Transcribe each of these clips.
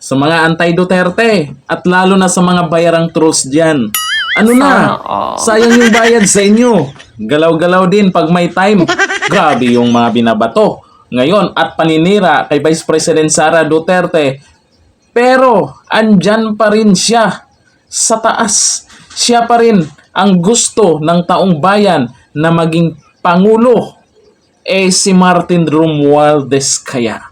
sa mga anti-Duterte at lalo na sa mga bayarang trolls dyan. Ano na? Sayang yung bayad sa inyo. Galaw-galaw din pag may time. Grabe yung mga binabato ngayon at paninira kay Vice President Sara Duterte. Pero andyan pa rin siya sa taas. Siya pa rin ang gusto ng taong bayan na maging Pangulo. Si Martin Romualdez kaya.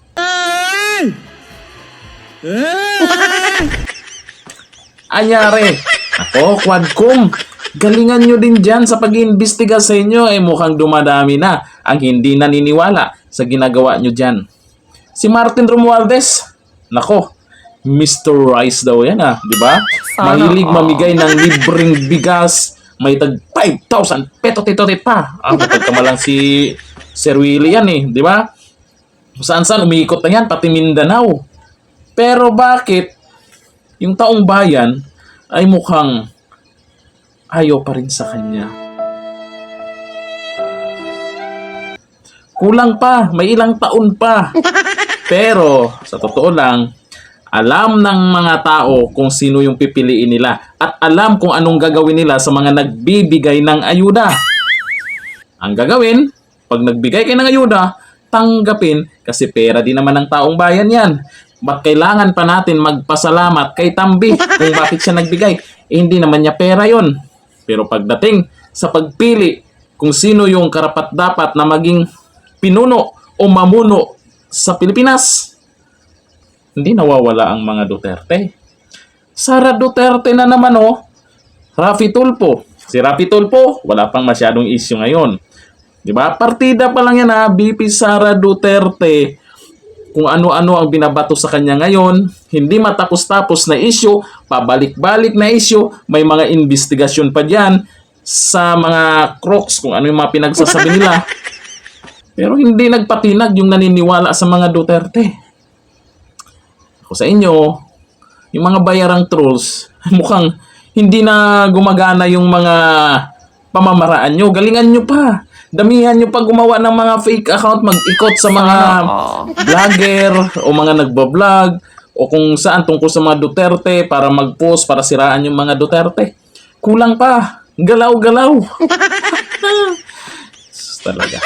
Anyari, ako, Quadcom, galingan nyo din dyan sa pag-iimbestiga sa inyo. Mukhang dumadami na ang hindi naniniwala sa ginagawa nyo dyan. Si Martin Romualdez, nako, Mr. Rice daw yan di ba? Mahilig mamigay ng libreng bigas, may tag 5,000 peto-tito-tit pa. Pagkamalang si Sir Willie yan di ba? Saan-saan umiikot na yan, pati Mindanao. Pero bakit yung taong bayan ay mukhang ayaw pa rin sa kanya? Kulang pa, may ilang taon pa. Pero sa totoo lang, alam ng mga tao kung sino yung pipiliin nila at alam kung anong gagawin nila sa mga nagbibigay ng ayuda. Ang gagawin, pag nagbigay kayo ng ayuda, tanggapin kasi pera din naman ng taong bayan yan. Ba't kailangan pa natin magpasalamat kay Tambi kung bakit siya nagbigay? Hindi naman niya pera yon. Pero pagdating sa pagpili kung sino yung karapat-dapat na maging pinuno o mamuno sa Pilipinas, hindi nawawala ang mga Duterte. Sara Duterte na naman Raffy Tulfo. Si Raffy Tulfo, wala pang masyadong issue ngayon. Diba? Partida pa lang yan BP Sara Duterte. Kung ano-ano ang binabato sa kanya ngayon, hindi matapos-tapos na issue, pabalik-balik na issue, may mga investigasyon pa dyan sa mga crooks, kung ano yung mga pinagsasabi nila. Pero hindi nagpatinag yung naniniwala sa mga Duterte. Sa inyo, yung mga bayarang trolls, mukhang hindi na gumagana yung mga pamamaraan nyo. Galingan nyo pa. Damihan nyo pa gumawa ng mga fake account, mag-ikot sa mga vlogger o mga nagbablog o kung saan tungkol sa mga Duterte para mag-post, para siraan yung mga Duterte. Kulang pa. Galaw-galaw. Talaga.